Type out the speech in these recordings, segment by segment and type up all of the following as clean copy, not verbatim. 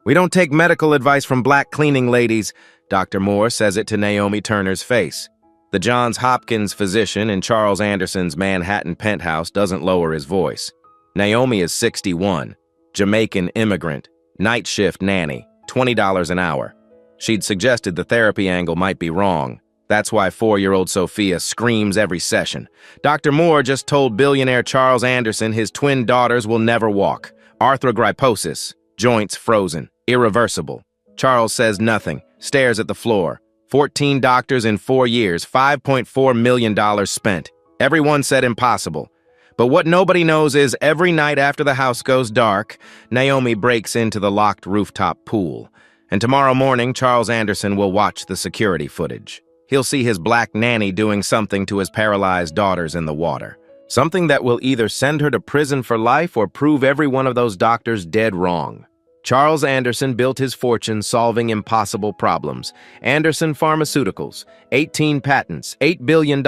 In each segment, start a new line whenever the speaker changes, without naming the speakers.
"We don't take medical advice from black cleaning ladies," Dr. Moore says it to Naomi Turner's face. The Johns Hopkins physician in Charles Anderson's Manhattan penthouse doesn't lower his voice. Naomi is 61, Jamaican immigrant, night shift nanny, $20 an hour. She'd suggested the therapy angle might be wrong. That's why 4-year-old Sophia screams every session. Dr. Moore just told billionaire Charles Anderson his twin daughters will never walk. Arthrogryposis, joints frozen, irreversible. Charles says nothing, stares at the floor. 14 doctors in 4 years, $5.4 million spent. Everyone said impossible. But what nobody knows is every night after the house goes dark, Naomi breaks into the locked rooftop pool. And tomorrow morning, Charles Anderson will watch the security footage. He'll see his black nanny doing something to his paralyzed daughters in the water. Something that will either send her to prison for life or prove every one of those doctors dead wrong. Charles Anderson built his fortune solving impossible problems. Anderson Pharmaceuticals, 18 patents, $8 billion.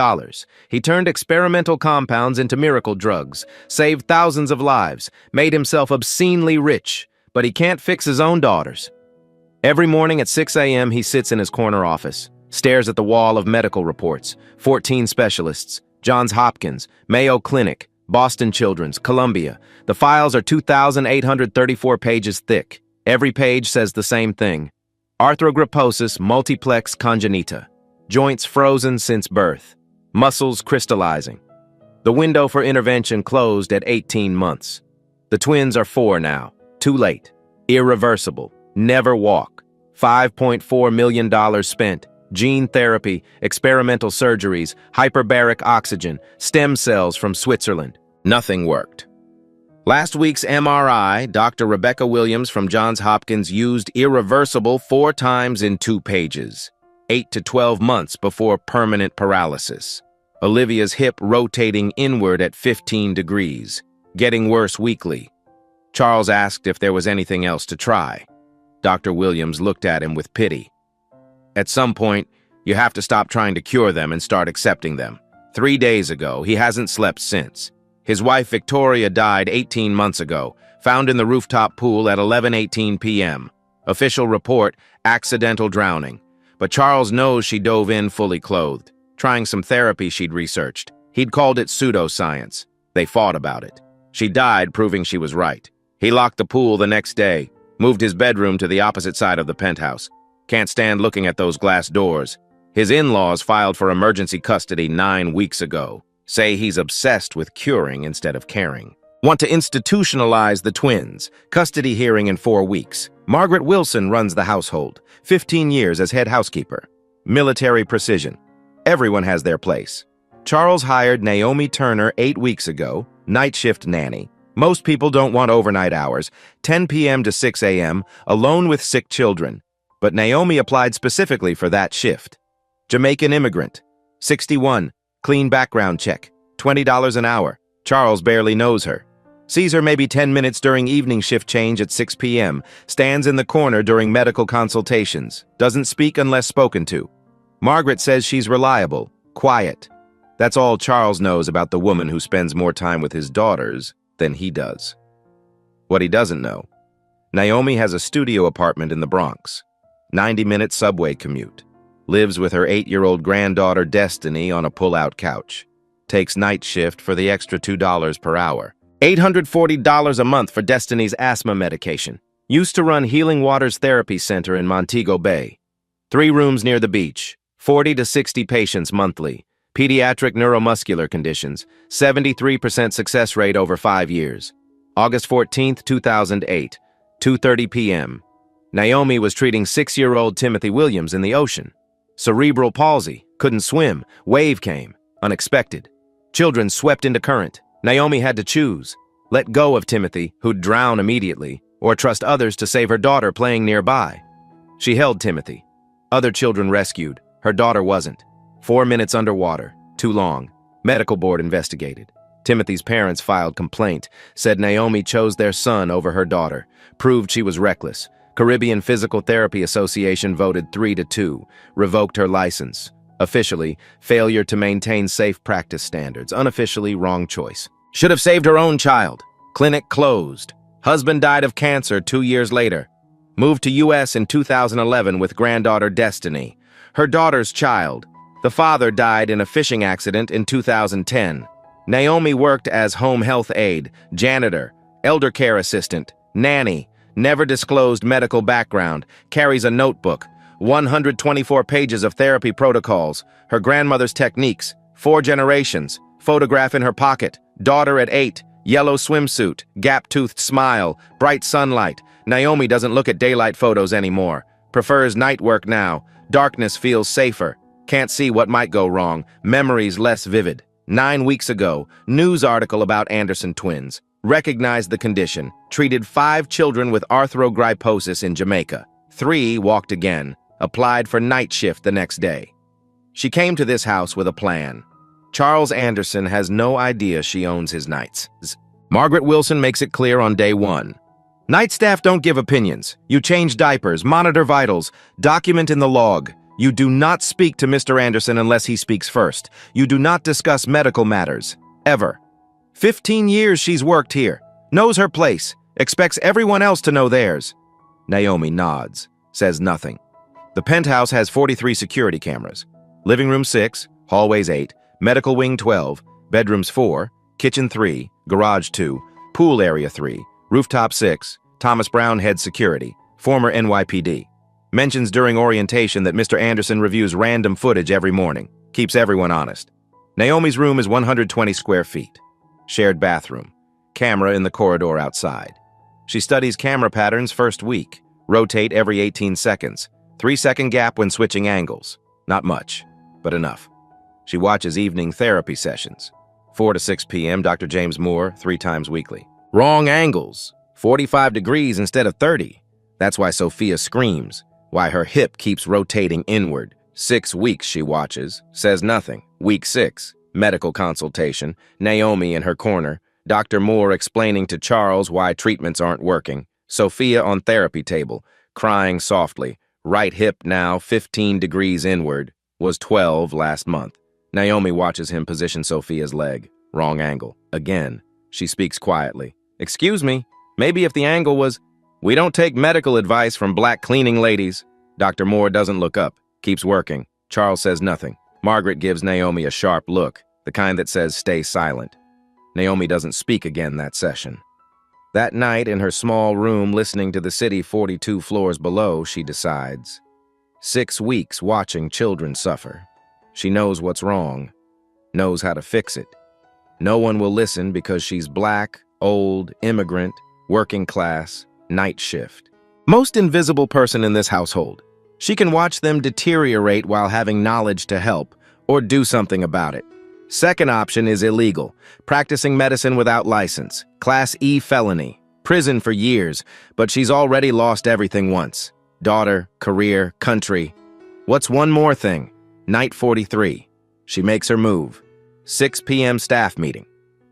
He turned experimental compounds into miracle drugs, saved thousands of lives, made himself obscenely rich, but he can't fix his own daughters. Every morning at 6 a.m. he sits in his corner office, stares at the wall of medical reports, 14 specialists, Johns Hopkins, Mayo Clinic, Boston Children's, Columbia. The files are 2,834 pages thick. Every page says the same thing. Arthrogryposis multiplex congenita. Joints frozen since birth. Muscles crystallizing. The window for intervention closed at 18 months. The twins are 4 now. Too late. Irreversible. Never walk. $5.4 million spent. Gene therapy, experimental surgeries, hyperbaric oxygen, stem cells from Switzerland. Nothing worked. Last week's MRI, Dr. Rebecca Williams from Johns Hopkins used irreversible 4 times in 2 pages, 8 to 12 months before permanent paralysis. Olivia's hip rotating inward at 15 degrees, getting worse weekly. Charles asked if there was anything else to try. Dr. Williams looked at him with pity. At some point, you have to stop trying to cure them and start accepting them. 3 days ago, he hasn't slept since. His wife Victoria died 18 months ago, found in the rooftop pool at 11:18 p.m. Official report, accidental drowning. But Charles knows she dove in fully clothed, trying some therapy she'd researched. He'd called it pseudoscience. They fought about it. She died, proving she was right. He locked the pool the next day, moved his bedroom to the opposite side of the penthouse. Can't stand looking at those glass doors. His in-laws filed for emergency custody 9 weeks ago. Say he's obsessed with curing instead of caring. Want to institutionalize the twins. Custody hearing in 4 weeks. Margaret Wilson runs the household. 15 years as head housekeeper. Military precision. Everyone has their place. Charles hired Naomi Turner 8 weeks ago, night shift nanny. Most people don't want overnight hours, 10 p.m. to 6 a.m., alone with sick children. But Naomi applied specifically for that shift. Jamaican immigrant, 61, clean background check, $20 an hour. Charles barely knows her. Sees her maybe 10 minutes during evening shift change at 6 p.m., stands in the corner during medical consultations, doesn't speak unless spoken to. Margaret says she's reliable, quiet. That's all Charles knows about the woman who spends more time with his daughters than he does. What he doesn't know, Naomi has a studio apartment in the Bronx. 90-minute subway commute. Lives with her 8-year-old granddaughter Destiny on a pull-out couch. Takes night shift for the extra $2 per hour. $840 a month for Destiny's asthma medication. Used to run Healing Waters Therapy Center in Montego Bay. 3 rooms near the beach. 40 to 60 patients monthly. Pediatric neuromuscular conditions. 73% success rate over 5 years. August 14, 2008. 2:30 p.m. Naomi was treating 6-year-old Timothy Williams in the ocean. Cerebral palsy, couldn't swim, wave came, unexpected. Children swept into current. Naomi had to choose, let go of Timothy, who'd drown immediately, or trust others to save her daughter playing nearby. She held Timothy. Other children rescued, her daughter wasn't. 4 minutes underwater, too long. Medical board investigated. Timothy's parents filed complaint, said Naomi chose their son over her daughter, proved she was reckless. Caribbean Physical Therapy Association voted 3-2, revoked her license. Officially, failure to maintain safe practice standards. Unofficially, wrong choice. Should have saved her own child. Clinic closed. Husband died of cancer 2 years later. Moved to U.S. in 2011 with granddaughter Destiny. Her daughter's child. The father died in a fishing accident in 2010. Naomi worked as home health aide, janitor, elder care assistant, nanny, never disclosed medical background, carries a notebook, 124 pages of therapy protocols, her grandmother's techniques, 4 generations, photograph in her pocket, daughter at 8, yellow swimsuit, gap-toothed smile, bright sunlight. Naomi doesn't look at daylight photos anymore, prefers night work now, darkness feels safer, can't see what might go wrong, memories less vivid. 9 weeks ago, news article about Anderson twins, recognized the condition, treated 5 children with arthrogryposis in Jamaica. 3 walked again, applied for night shift the next day. She came to this house with a plan. Charles Anderson has no idea she owns his nights. Margaret Wilson makes it clear on day 1. Night staff don't give opinions. You change diapers, monitor vitals, document in the log. You do not speak to Mr. Anderson unless he speaks first. You do not discuss medical matters. Ever. 15 years she's worked here. Knows her place. Expects everyone else to know theirs. Naomi nods. Says nothing. The penthouse has 43 security cameras. Living room 6, hallways 8, medical wing 12, bedrooms 4, kitchen 3, garage 2, pool area 3, rooftop 6, Thomas Brown head security, former NYPD. Mentions during orientation that Mr. Anderson reviews random footage every morning. Keeps everyone honest. Naomi's room is 120 square feet. Shared bathroom. Camera in the corridor outside. She studies camera patterns first week. Rotate every 18 seconds. 3-second gap when switching angles. Not much, but enough. She watches evening therapy sessions. 4 to 6 p.m. Dr. James Moore, 3 times weekly. Wrong angles. 45 degrees instead of 30. That's why Sophia screams. Why her hip keeps rotating inward. 6 weeks she watches. Says nothing. Week 6. Medical consultation. Naomi in her corner. Dr. Moore explaining to Charles why treatments aren't working. Sophia on therapy table, crying softly. Right hip now 15 degrees inward. Was 12 last month. Naomi watches him position Sophia's leg. Wrong angle. Again. She speaks quietly. Excuse me. Maybe if the angle was... We don't take medical advice from black cleaning ladies. Dr. Moore doesn't look up. Keeps working. Charles says nothing. Margaret gives Naomi a sharp look, the kind that says stay silent. Naomi doesn't speak again that session. That night, in her small room listening to the city 42 floors below, she decides. 6 weeks watching children suffer. She knows what's wrong. Knows how to fix it. No one will listen because she's black, old, immigrant, working class, night shift. Most invisible person in this household. She can watch them deteriorate while having knowledge to help, or do something about it. Second option is illegal, practicing medicine without license, Class E felony, prison for years, but she's already lost everything once. Daughter, career, country. What's one more thing? Night 43. She makes her move. 6 p.m. staff meeting.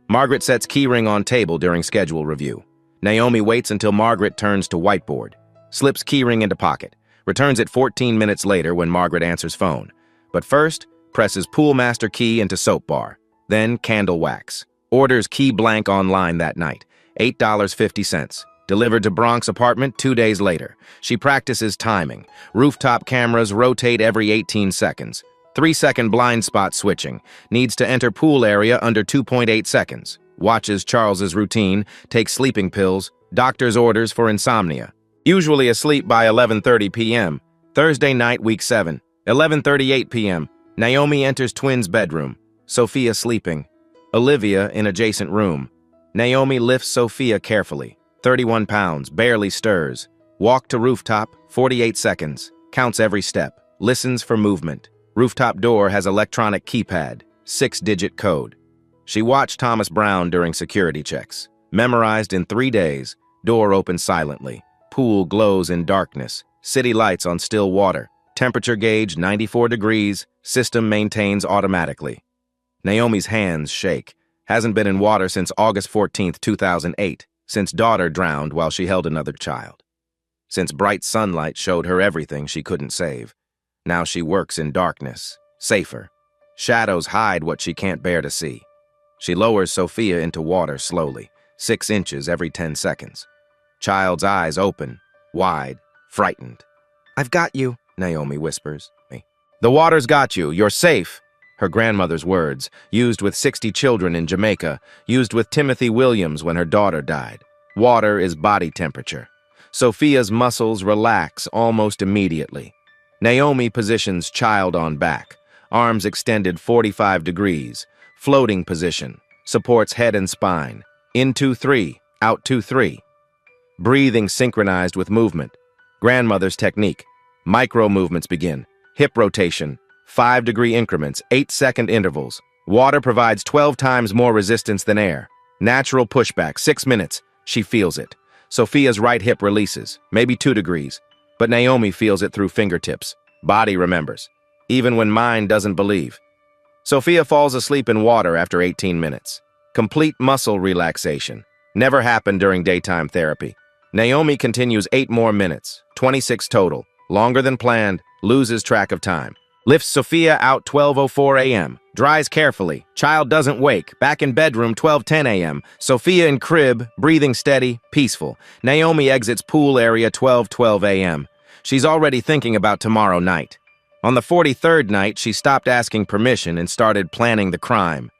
Margaret sets keyring on table during schedule review. Naomi waits until Margaret turns to whiteboard, slips keyring into pocket, returns it 14 minutes later when Margaret answers phone. But first, presses pool master key into soap bar, then candle wax. Orders key blank online that night, $8.50. Delivered to Bronx apartment 2 days later. She practices timing. Rooftop cameras rotate every 18 seconds. 3-second blind spot switching. Needs to enter pool area under 2.8 seconds. Watches Charles's routine, takes sleeping pills, doctor's orders for insomnia. Usually asleep by 11:30 p.m. Thursday night, week 7, 11:38 p.m. Naomi enters twins' bedroom. Sophia sleeping. Olivia in adjacent room. Naomi lifts Sophia carefully. 31 pounds, barely stirs. Walk to rooftop, 48 seconds. Counts every step. Listens for movement. Rooftop door has electronic keypad, 6-digit code. She watched Thomas Brown during security checks. Memorized in 3 days. Door opens silently. Pool glows in darkness. City lights on still water. Temperature gauge 94 degrees. System maintains automatically. Naomi's hands shake. Hasn't been in water since August 14, 2008. Since daughter drowned while she held another child. Since bright sunlight showed her everything she couldn't save. Now she works in darkness. Safer. Shadows hide what she can't bear to see. She lowers Sophia into water slowly, 6 inches every 10 seconds. Child's eyes open, wide, frightened. "I've got you," Naomi whispers. "The water's got you. You're safe." Her grandmother's words, used with 60 children in Jamaica, used with Timothy Williams when her daughter died. Water is body temperature. Sophia's muscles relax almost immediately. Naomi positions child on back, arms extended 45 degrees, floating position, supports head and spine. In 2-3, out 2-3. Breathing synchronized with movement. Grandmother's technique. Micro movements begin. Hip rotation, 5-degree increments, 8-second intervals. Water provides 12 times more resistance than air. Natural pushback, 6 minutes. She feels it. Sophia's right hip releases, maybe 2 degrees. But Naomi feels it through fingertips. Body remembers, even when mind doesn't believe. Sophia falls asleep in water after 18 minutes. Complete muscle relaxation. Never happened during daytime therapy. Naomi continues 8 more minutes, 26 total. Longer than planned, loses track of time. Lifts Sophia out 12:04 a.m. Dries carefully. Child doesn't wake. Back in bedroom 12:10 a.m. Sophia in crib, breathing steady, peaceful. Naomi exits pool area 12:12 a.m. She's already thinking about tomorrow night. On the 43rd night, she stopped asking permission and started planning the crime.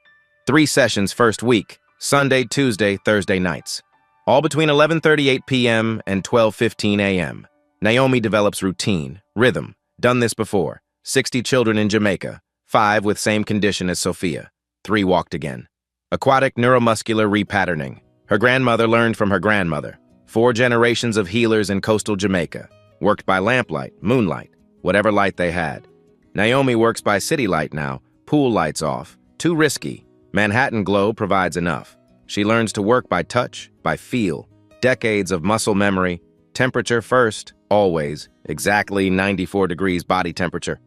3 sessions first week, Sunday, Tuesday, Thursday nights. All between 11:38 p.m. and 12:15 a.m. Naomi develops routine, rhythm. Done this before. 60 children in Jamaica, 5 with same condition as Sophia. 3 walked again. Aquatic neuromuscular repatterning. Her grandmother learned from her grandmother. 4 generations of healers in coastal Jamaica. Worked by lamplight, moonlight, whatever light they had. Naomi works by city light now, pool lights off. Too risky. Manhattan glow provides enough. She learns to work by touch, by feel. Decades of muscle memory. Temperature first, always. Exactly 94 degrees body temperature.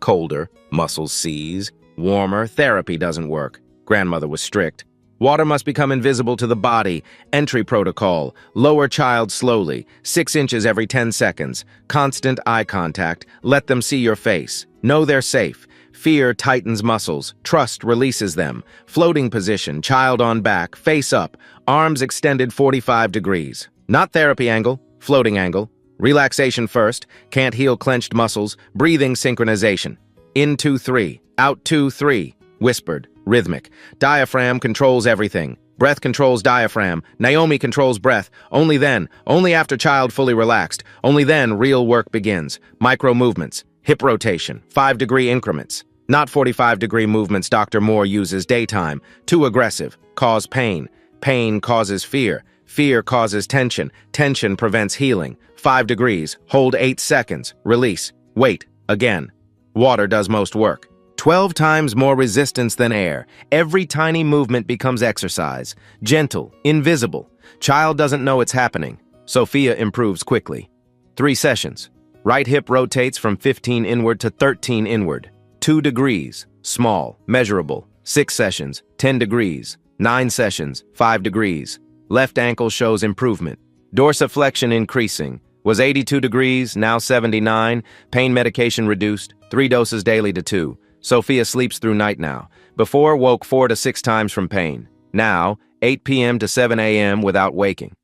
Colder, muscles seize. Warmer, therapy doesn't work. Grandmother was strict. Water must become invisible to the body. Entry protocol. Lower child slowly. 6 inches every 10 seconds. Constant eye contact. Let them see your face. Know they're safe. Fear tightens muscles. Trust releases them. Floating position. Child on back. Face up. Arms extended 45 degrees. Not therapy angle. Floating angle. Relaxation first. Can't heal clenched muscles. Breathing synchronization. In 2-3. Out 2-3. Whispered. Rhythmic. Diaphragm controls everything. Breath controls diaphragm. Naomi controls breath. Only then, only after child fully relaxed, only then real work begins. Micro movements. Hip rotation. 5-degree increments. Not 45-degree movements Dr. Moore uses daytime. Too aggressive. Cause pain. Pain causes fear. Fear causes tension. Tension prevents healing. 5 degrees. Hold 8 seconds. Release. Wait. Again. Water does most work. 12 times more resistance than air. Every tiny movement becomes exercise. Gentle. Invisible. Child doesn't know it's happening. Sophia improves quickly. 3 sessions. Right hip rotates from 15 inward to 13 inward. 2 degrees. Small. Measurable. 6 sessions. 10 degrees. 9 sessions. 5 degrees. Left ankle shows improvement. Dorsiflexion increasing. Was 82 degrees, now 79. Pain medication reduced. 3 doses daily to 2. Sophia sleeps through night now. Before, woke 4 to 6 times from pain. Now, 8 p.m. to 7 a.m. without waking.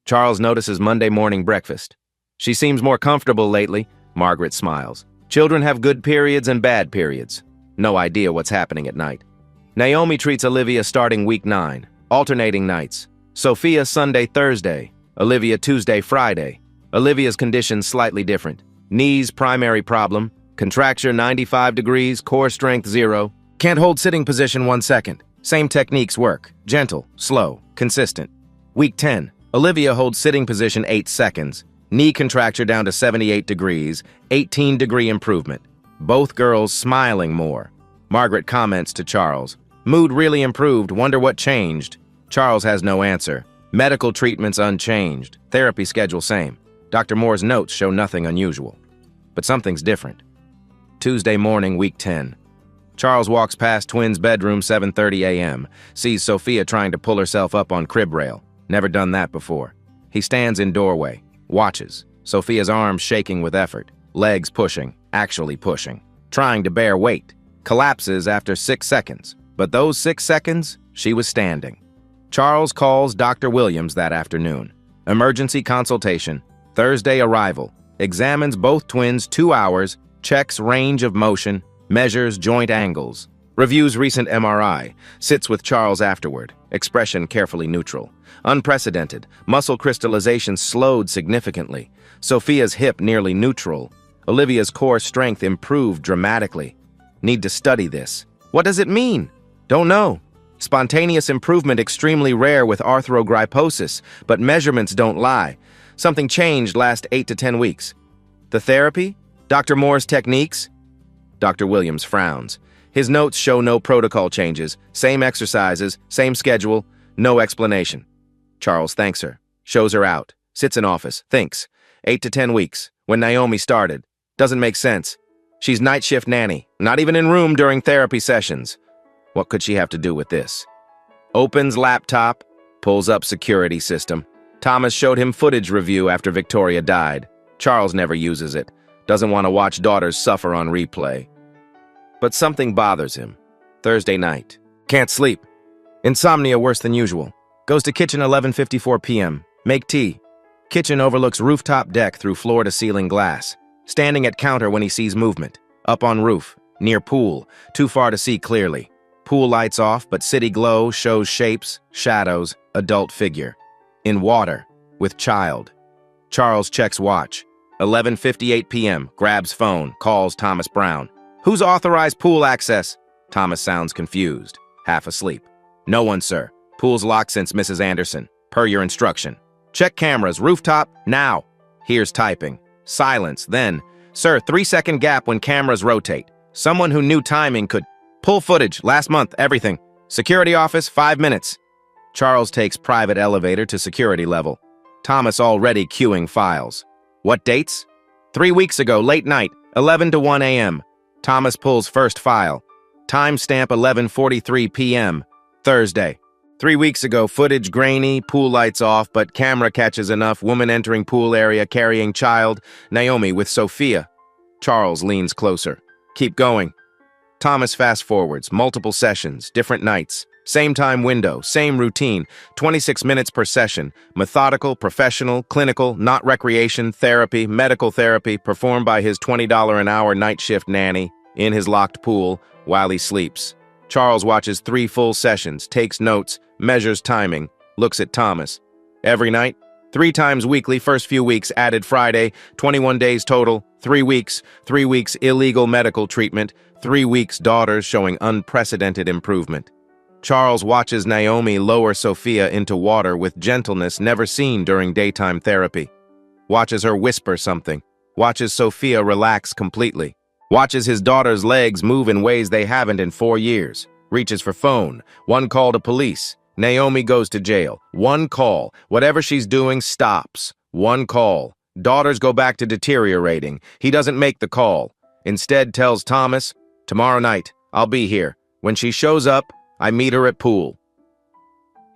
Charles notices Monday morning breakfast. She seems more comfortable lately. Margaret smiles. Children have good periods and bad periods. No idea what's happening at night. Naomi treats Olivia starting week 9. Alternating nights. Sophia Sunday, Thursday. Olivia Tuesday, Friday. Olivia's condition slightly different. Knees primary problem. Contracture 95 degrees, core strength 0. Can't hold sitting position 1 second. Same techniques work. Gentle, slow, consistent. Week 10. Olivia holds sitting position 8 seconds. Knee contracture down to 78 degrees, 18-degree improvement. Both girls smiling more. Margaret comments to Charles. Mood really improved, wonder what changed. Charles has no answer. Medical treatments unchanged. Therapy schedule same. Dr. Moore's notes show nothing unusual. But something's different. Tuesday morning, week 10. Charles walks past twins' bedroom 7:30 a.m., sees Sophia trying to pull herself up on crib rail. Never done that before. He stands in doorway, watches. Sophia's arms shaking with effort, legs pushing, actually pushing, trying to bear weight. Collapses after 6 seconds. But those 6 seconds, she was standing. Charles calls Dr. Williams that afternoon. Emergency consultation. Thursday arrival. examines both twins 2 hours, checks range of motion, measures joint angles, reviews recent MRI, sits with Charles afterward, expression carefully neutral. Unprecedented, muscle crystallization slowed significantly. Sophia's hip nearly neutral. Olivia's core strength improved dramatically. Need to study this. What does it mean? Don't know. Spontaneous improvement extremely rare with arthrogryposis, but measurements don't lie. Something changed last 8 to 10 weeks. The therapy? Dr. Moore's techniques? Dr. Williams frowns. His notes show no protocol changes, same exercises, same schedule, no explanation. Charles thanks her, shows her out, sits in office, thinks. 8 to 10 weeks, when Naomi started. Doesn't make sense. She's night shift nanny, not even in room during therapy sessions. What could she have to do with this? Opens laptop, pulls up security system. Thomas showed him footage review after Victoria died. Charles never uses it. Doesn't want to watch daughters suffer on replay. But something bothers him. Thursday night. Can't sleep. Insomnia worse than usual. Goes to kitchen 11:54 p.m. Make tea. Kitchen overlooks rooftop deck through floor-to-ceiling glass. Standing at counter when he sees movement. Up on roof. Near pool. Too far to see clearly. Pool lights off, but city glow shows shapes, shadows, adult figure. In water. With child. Charles checks watch. 11:58 p.m. Grabs phone. Calls Thomas Brown. Who's authorized pool access? Thomas sounds confused. Half asleep. No one, sir. Pool's locked since Mrs. Anderson. Per your instruction. Check cameras. Rooftop. Now. Here's typing. Silence. Then. Sir, 3-second gap when cameras rotate. Someone who knew timing could. Pull footage. Last month. Everything. Security office. 5 minutes. Charles takes private elevator to security level. Thomas already queuing files. What dates? 3 weeks ago. Late night. 11 to 1 a.m. Thomas pulls first file. Timestamp 11:43 p.m. Thursday. 3 weeks ago, footage grainy, pool lights off, but camera catches enough. Woman entering pool area carrying child. Naomi with Sophia. Charles leans closer. Keep going. Thomas fast forwards. Multiple sessions, different nights. Same time window, same routine. 26 minutes per session. Methodical, professional, clinical, not recreation, therapy, medical therapy, performed by his $20 an hour night shift nanny in his locked pool while he sleeps. Charles watches 3 full sessions, takes notes, measures timing, looks at Thomas. Every night, 3 times weekly, first few weeks, added Friday, 21 days total, 3 weeks, 3 weeks illegal medical treatment, 3 weeks daughters showing unprecedented improvement. Charles watches Naomi lower Sophia into water with gentleness never seen during daytime therapy. Watches her whisper something. Watches Sophia relax completely. Watches his daughter's legs move in ways they haven't in 4 years. Reaches for phone. 1 call to police. Naomi goes to jail. 1 call. Whatever she's doing stops. 1 call. Daughters go back to deteriorating. He doesn't make the call. Instead tells Thomas, tomorrow night, I'll be here. When she shows up, I meet her at pool.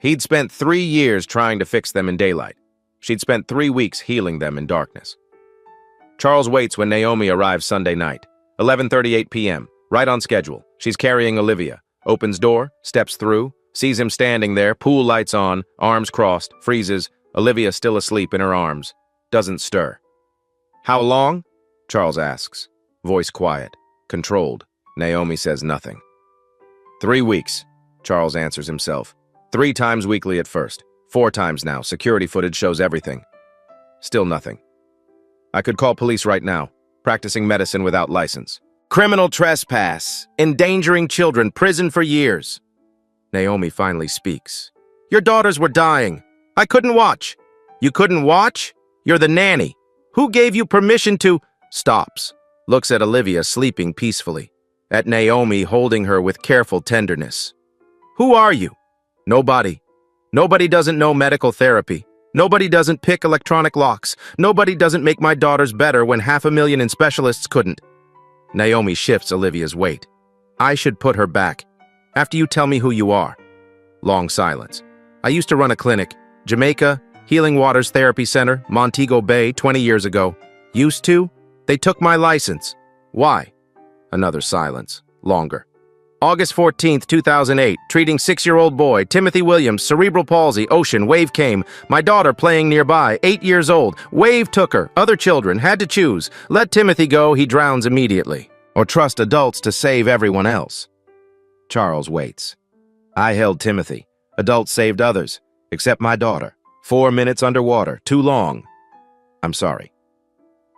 He'd spent 3 years trying to fix them in daylight. She'd spent 3 weeks healing them in darkness. Charles waits when Naomi arrives Sunday night. 11:38 p.m. Right on schedule. She's carrying Olivia. Opens door, steps through, sees him standing there, pool lights on, arms crossed, freezes. Olivia still asleep in her arms. Doesn't stir. How long? Charles asks. Voice quiet. Controlled. Naomi says nothing. 3 weeks. Charles answers himself. 3 times weekly at first. 4 times now. Security footage shows everything. Still nothing. I could call police right now. Practicing medicine without license. Criminal trespass. Endangering children. Prison for years. Naomi finally speaks. Your daughters were dying. I couldn't watch. You couldn't watch? You're the nanny. Who gave you permission to... Stops. Looks at Olivia sleeping peacefully. At Naomi holding her with careful tenderness. Who are you? Nobody. Nobody doesn't know medical therapy. Nobody doesn't pick electronic locks. Nobody doesn't make my daughters better when 500,000 in specialists couldn't. Naomi shifts Olivia's weight. I should put her back. After you tell me who you are. Long silence. I used to run a clinic. Jamaica, Healing Waters Therapy Center, Montego Bay, 20 years ago. Used to? They took my license. Why? Another silence. Longer. August 14th, 2008, treating 6-year-old boy, Timothy Williams, cerebral palsy, ocean, wave came. My daughter playing nearby, 8 years old. Wave took her, other children, had to choose. Let Timothy go, he drowns immediately. Or trust adults to save everyone else. Charles waits. I held Timothy. Adults saved others, except my daughter. 4 minutes underwater, too long. I'm sorry.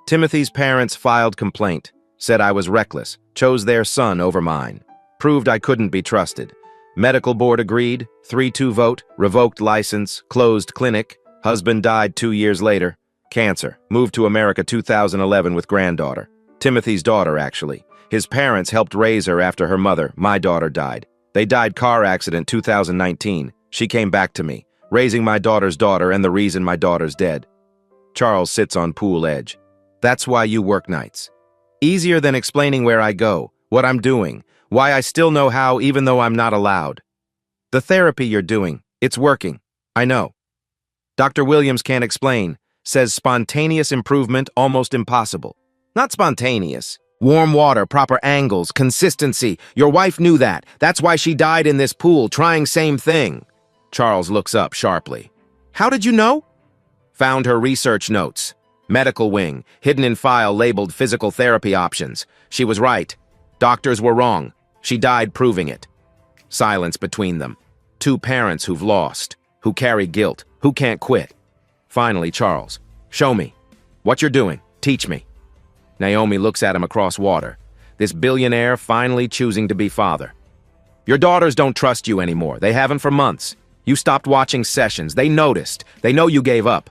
Timothy's parents filed complaint, said I was reckless, chose their son over mine. Proved I couldn't be trusted. Medical board agreed, 3-2 vote, revoked license, closed clinic. Husband died 2 years later. Cancer. Moved to America 2011 with granddaughter. Timothy's daughter, actually. His parents helped raise her after her mother, my daughter, died. They died car accident 2019. She came back to me, raising my daughter's daughter and the reason my daughter's dead. Charles sits on pool edge. That's why you work nights. Easier than explaining where I go, what I'm doing, why I still know how even though I'm not allowed. The therapy you're doing, it's working. I know. Dr. Williams can't explain, says spontaneous improvement almost impossible. Not spontaneous. Warm water, proper angles, consistency. Your wife knew that. That's why she died in this pool, trying same thing. Charles looks up sharply. How did you know? Found her research notes. Medical wing, hidden in file labeled physical therapy options. She was right. Doctors were wrong. She died proving it. Silence between them. Two parents who've lost, who carry guilt, who can't quit. Finally, Charles, show me. What you're doing, teach me. Naomi looks at him across water. This billionaire finally choosing to be father. Your daughters don't trust you anymore. They haven't for months. You stopped watching sessions. They noticed. They know you gave up.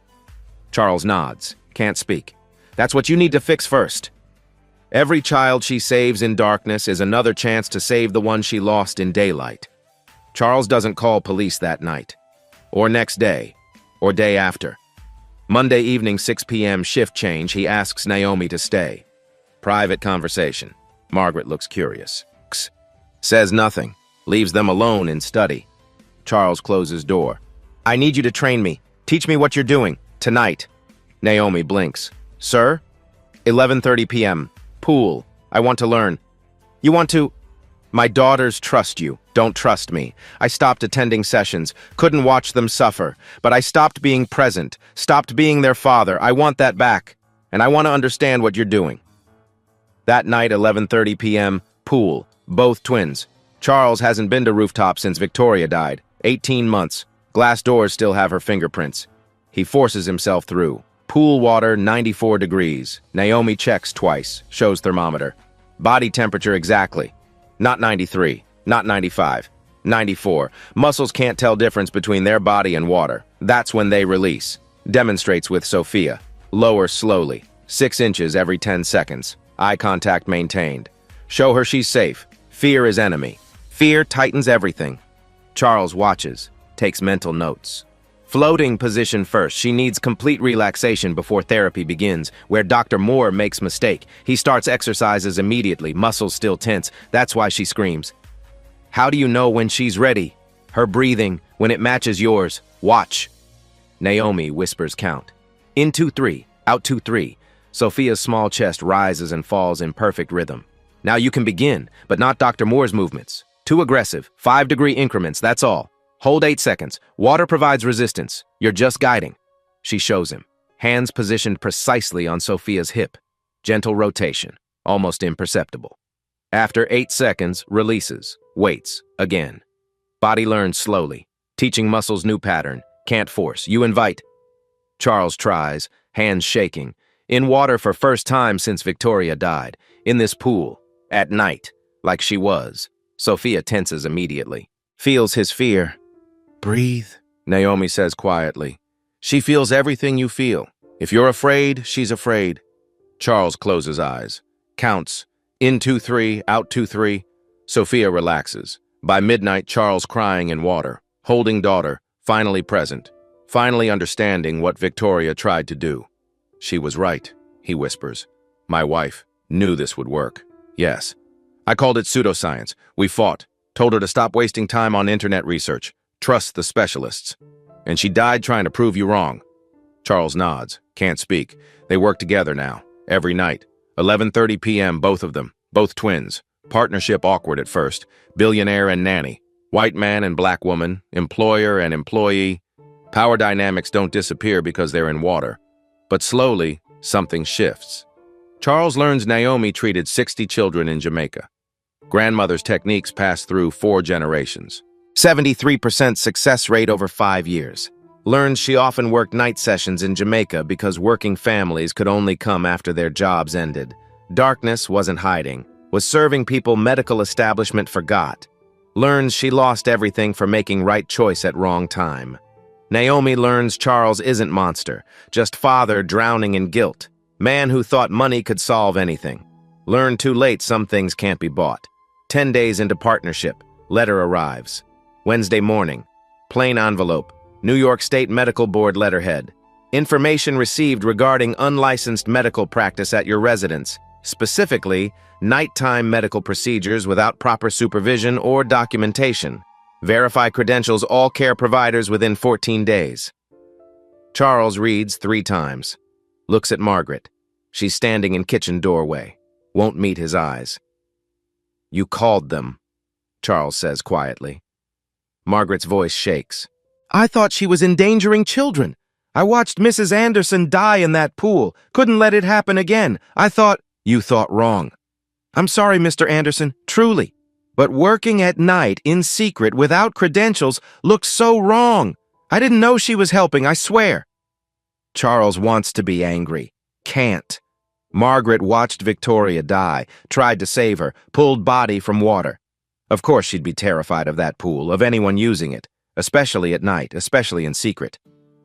Charles nods. Can't speak. That's what you need to fix first. Every child she saves in darkness is another chance to save the one she lost in daylight. Charles doesn't call police that night. Or next day. Or day after. Monday evening, 6 p.m. shift change, he asks Naomi to stay. Private conversation. Margaret looks curious. Says nothing. Leaves them alone in study. Charles closes door. I need you to train me. Teach me what you're doing. Tonight. Naomi blinks. Sir? 11:30 p.m. Pool. I want to learn. You want to? My daughters trust you. Don't trust me. I stopped attending sessions. Couldn't watch them suffer. But I stopped being present. Stopped being their father. I want that back. And I want to understand what you're doing. That night, 11:30 p.m. Pool. Both twins. Charles hasn't been to rooftop since Victoria died. 18 months. Glass doors still have her fingerprints. He forces himself through. Pool water, 94 degrees. Naomi checks twice, shows thermometer. Body temperature exactly. Not 93, not 95, 94. Muscles can't tell difference between their body and water. That's when they release. Demonstrates with Sophia. Lower slowly. 6 inches every 10 seconds. Eye contact maintained. Show her she's safe. Fear is enemy. Fear tightens everything. Charles watches, takes mental notes. Floating position first. She needs complete relaxation before therapy begins, where Dr. Moore makes mistake. He starts exercises immediately, muscles still tense. That's why she screams. How do you know when she's ready? Her breathing, when it matches yours. Watch. Naomi whispers count. In 2-3, out 2-3. Sophia's small chest rises and falls in perfect rhythm. Now you can begin, but not Dr. Moore's movements. Too aggressive. 5-degree increments, that's all. Hold 8 seconds. Water provides resistance. You're just guiding. She shows him. Hands positioned precisely on Sophia's hip. Gentle rotation. Almost imperceptible. After 8 seconds, releases. Waits. Again. Body learns slowly. Teaching muscles new pattern. Can't force. You invite. Charles tries. Hands shaking. In water for first time since Victoria died. In this pool. At night. Like she was. Sophia tenses immediately. Feels his fear. Breathe, Naomi says quietly. She feels everything you feel. If you're afraid, she's afraid. Charles closes eyes. Counts. In 2-3, out 2-3. Sophia relaxes. By midnight, Charles crying in water. Holding daughter. Finally present. Finally understanding what Victoria tried to do. She was right, he whispers. My wife knew this would work. Yes. I called it pseudoscience. We fought. Told her to stop wasting time on internet research. Trust the specialists. And she died trying to prove you wrong. Charles nods. Can't speak. They work together now. Every night. 11:30 p.m. both of them. Both twins. Partnership awkward at first. Billionaire and nanny. White man and black woman. Employer and employee. Power dynamics don't disappear because they're in water. But slowly, something shifts. Charles learns Naomi treated 60 children in Jamaica. Grandmother's techniques pass through 4 generations. 73% success rate over 5 years. Learns she often worked night sessions in Jamaica because working families could only come after their jobs ended. Darkness wasn't hiding. Was serving people medical establishment forgot. Learns she lost everything for making right choice at wrong time. Naomi learns Charles isn't monster, just father drowning in guilt. Man who thought money could solve anything. Learned too late some things can't be bought. 10 days into partnership, letter arrives. Wednesday morning, plain envelope, New York State Medical Board letterhead. Information received regarding unlicensed medical practice at your residence, specifically, nighttime medical procedures without proper supervision or documentation. Verify credentials all care providers within 14 days. Charles reads 3 times. Looks at Margaret. She's standing in kitchen doorway. Won't meet his eyes. You called them, Charles says quietly. Margaret's voice shakes. I thought she was endangering children. I watched Mrs. Anderson die in that pool. Couldn't let it happen again. I thought... You thought wrong. I'm sorry, Mr. Anderson, truly. But working at night in secret without credentials looks so wrong. I didn't know she was helping, I swear. Charles wants to be angry. Can't. Margaret watched Victoria die, tried to save her, pulled body from water. Of course she'd be terrified of that pool, of anyone using it, especially at night, especially in secret.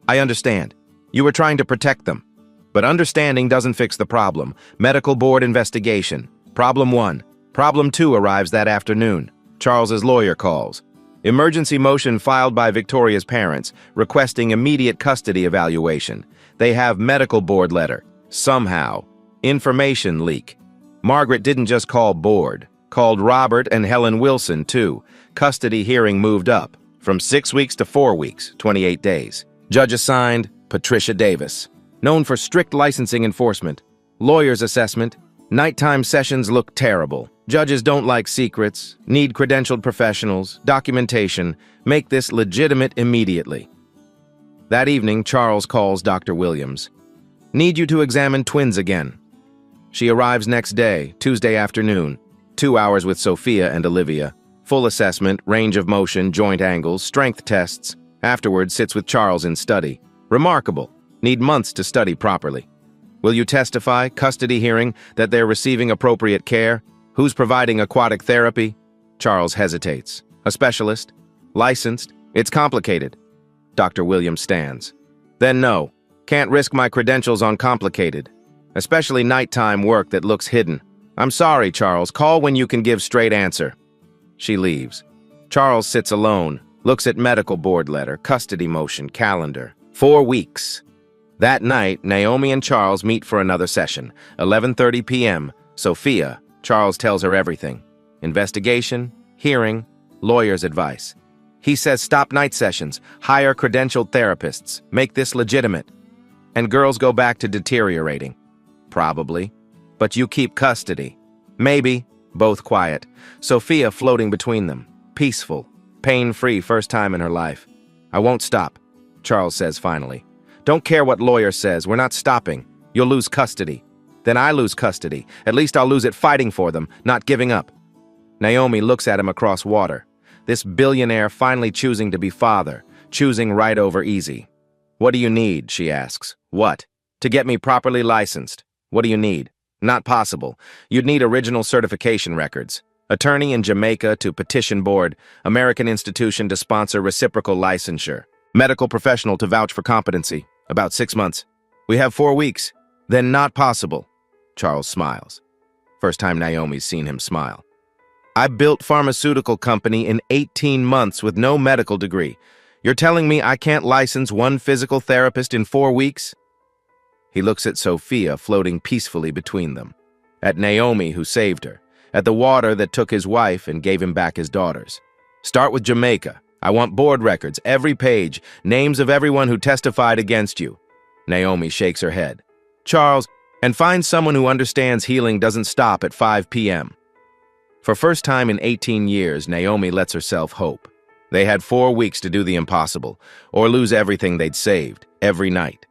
I understand. You were trying to protect them. But understanding doesn't fix the problem. Medical board investigation. Problem 1. Problem 2 arrives that afternoon. Charles's lawyer calls. Emergency motion filed by Victoria's parents, requesting immediate custody evaluation. They have medical board letter. Somehow. Information leak. Margaret didn't just call board. Called Robert and Helen Wilson, too. Custody hearing moved up. From 6 weeks to 4 weeks, 28 days. Judge assigned, Patricia Davis. Known for strict licensing enforcement. Lawyer's assessment. Nighttime sessions look terrible. Judges don't like secrets, need credentialed professionals, documentation. Make this legitimate immediately. That evening, Charles calls Dr. Williams. Need you to examine twins again. She arrives next day, Tuesday afternoon. 2 hours with Sophia and Olivia. Full assessment, range of motion, joint angles, strength tests. Afterwards, sits with Charles in study. Remarkable. Need months to study properly. Will you testify, custody hearing, that they're receiving appropriate care? Who's providing aquatic therapy? Charles hesitates. A specialist? Licensed? It's complicated. Dr. Williams stands. Then no. Can't risk my credentials on complicated. Especially nighttime work that looks hidden. I'm sorry, Charles. Call when you can give straight answer. She leaves. Charles sits alone, looks at medical board letter, custody motion, calendar. 4 weeks. That night, Naomi and Charles meet for another session. 11:30 p.m. Sophia. Charles tells her everything. Investigation, hearing, lawyer's advice. He says stop night sessions, hire credentialed therapists, make this legitimate. And girls go back to deteriorating. Probably. But you keep custody. Maybe. Both quiet. Sophia floating between them. Peaceful. Pain-free first time in her life. I won't stop, Charles says finally. Don't care what lawyer says, we're not stopping. You'll lose custody. Then I lose custody. At least I'll lose it fighting for them, not giving up. Naomi looks at him across water. This billionaire finally choosing to be father, choosing right over easy. What do you need, she asks. What? To get me properly licensed. What do you need? Not possible. You'd need original certification records. Attorney in Jamaica to petition board, American institution to sponsor reciprocal licensure. Medical professional to vouch for competency. About 6 months. We have 4 weeks. Then not possible. Charles smiles. First time Naomi's seen him smile. I built pharmaceutical company in 18 months with no medical degree. You're telling me I can't license one physical therapist in 4 weeks? He looks at Sophia floating peacefully between them. At Naomi who saved her. At the water that took his wife and gave him back his daughters. Start with Jamaica. I want board records, every page, names of everyone who testified against you. Naomi shakes her head. Charles, and find someone who understands healing doesn't stop at 5 p.m. For first time in 18 years, Naomi lets herself hope. They had 4 weeks to do the impossible, or lose everything they'd saved, every night.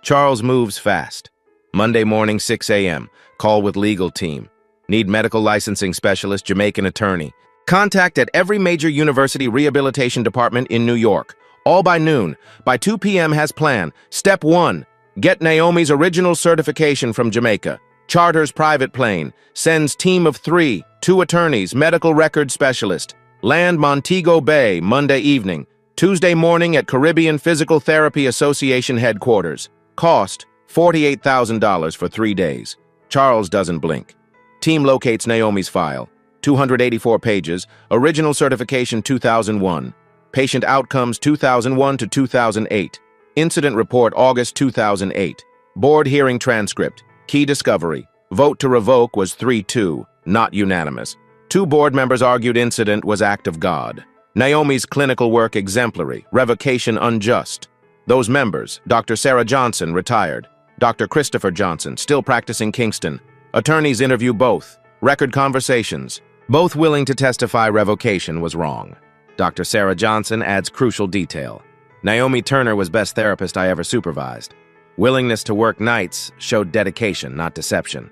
Charles moves fast. Monday morning, 6 a.m., call with legal team. Need medical licensing specialist, Jamaican attorney. Contact at every major university rehabilitation department in New York. All by noon. By 2 p.m. has plan. Step 1. Get Naomi's original certification from Jamaica. Charters private plane. Sends team of 3, 2 attorneys, medical record specialist. Land Montego Bay, Monday evening. Tuesday morning at Caribbean Physical Therapy Association headquarters. Cost, $48,000 for 3 days. Charles doesn't blink. Team locates Naomi's file. 284 pages. Original certification 2001. Patient outcomes 2001 to 2008. Incident report August 2008. Board hearing transcript. Key discovery. Vote to revoke was 3-2, not unanimous. 2 board members argued incident was act of God. Naomi's clinical work exemplary, revocation unjust. Those members, Dr. Sarah Johnson, retired. Dr. Christopher Johnson, still practicing Kingston. Attorneys interview both. Record conversations. Both willing to testify revocation was wrong. Dr. Sarah Johnson adds crucial detail. Naomi Turner was best therapist I ever supervised. Willingness to work nights showed dedication, not deception.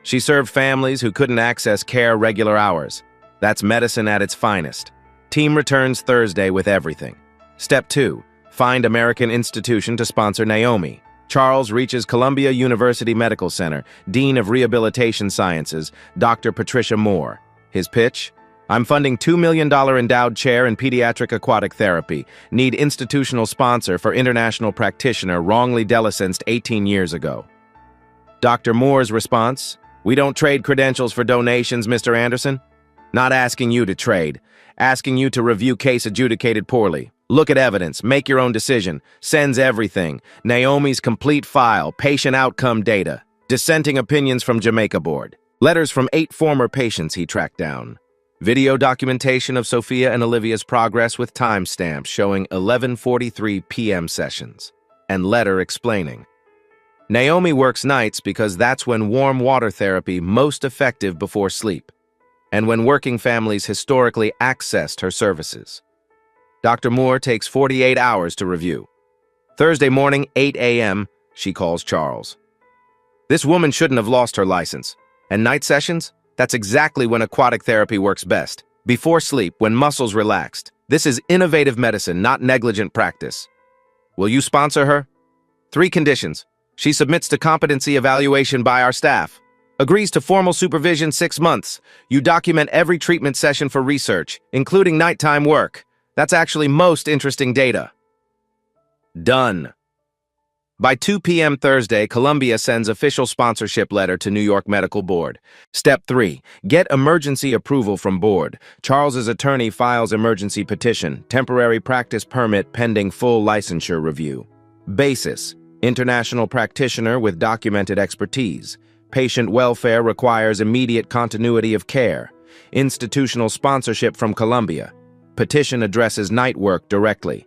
She served families who couldn't access care regular hours. That's medicine at its finest. Team returns Thursday with everything. Step 2. Find American institution to sponsor Naomi. Charles reaches Columbia University Medical Center, Dean of Rehabilitation Sciences, Dr. Patricia Moore. His pitch? I'm funding $2 million endowed chair in pediatric aquatic therapy. Need institutional sponsor for international practitioner wrongly delicenced 18 years ago. Dr. Moore's response? We don't trade credentials for donations, Mr. Anderson. Not asking you to trade. Asking you to review case adjudicated poorly. Look at evidence, make your own decision. Sends everything. Naomi's complete file, patient outcome data. Dissenting opinions from Jamaica Board. Letters from 8 former patients he tracked down. Video documentation of Sophia and Olivia's progress with timestamps showing 11:43 p.m. sessions. And letter explaining. Naomi works nights because that's when warm water therapy most effective before sleep, and when working families historically accessed her services. Dr. Moore takes 48 hours to review. Thursday morning, 8 a.m., she calls Charles. This woman shouldn't have lost her license. And night sessions? That's exactly when aquatic therapy works best. Before sleep, when muscles relaxed. This is innovative medicine, not negligent practice. Will you sponsor her? 3 conditions. She submits to competency evaluation by our staff. Agrees to formal supervision 6 months. You document every treatment session for research, including nighttime work. That's actually most interesting data. Done. By 2 p.m. Thursday, Columbia sends official sponsorship letter to New York Medical Board. Step 3. Get emergency approval from board. Charles's attorney files emergency petition, temporary practice permit pending full licensure review. Basis. International practitioner with documented expertise. Patient welfare requires immediate continuity of care. Institutional sponsorship from Columbia. Petition addresses night work directly.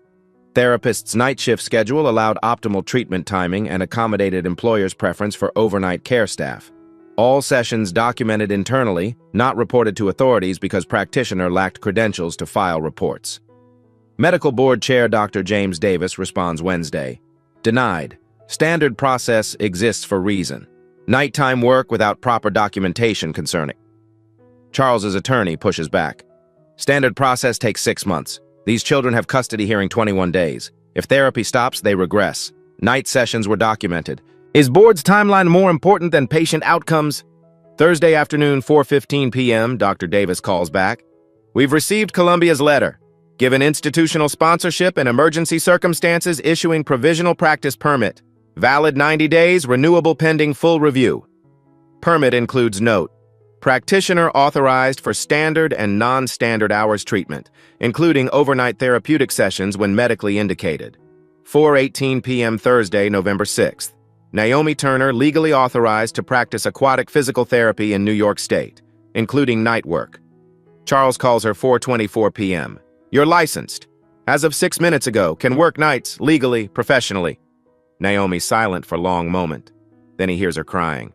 Therapist's night shift schedule allowed optimal treatment timing and accommodated employer's preference for overnight care staff. All sessions documented internally, not reported to authorities because practitioner lacked credentials to file reports. Medical Board Chair Dr. James Davis responds Wednesday. Denied. Standard process exists for reason. Nighttime work without proper documentation concerning. Charles's attorney pushes back. Standard process takes 6 months. These children have custody hearing 21 days. If therapy stops, they regress. Night sessions were documented. Is board's timeline more important than patient outcomes? Thursday afternoon, 4:15 p.m., Dr. Davis calls back. We've received Columbia's letter. Given institutional sponsorship and emergency circumstances, issuing provisional practice permit. Valid 90 days, renewable pending full review. Permit includes note. Practitioner authorized for standard and non-standard hours treatment, including overnight therapeutic sessions when medically indicated. 4:18 p.m. Thursday, November 6th. Naomi Turner legally authorized to practice aquatic physical therapy in New York State, including night work. Charles calls her 4:24 p.m. You're licensed. As of 6 minutes ago, can work nights, legally, professionally. Naomi's silent for a long moment. Then he hears her crying.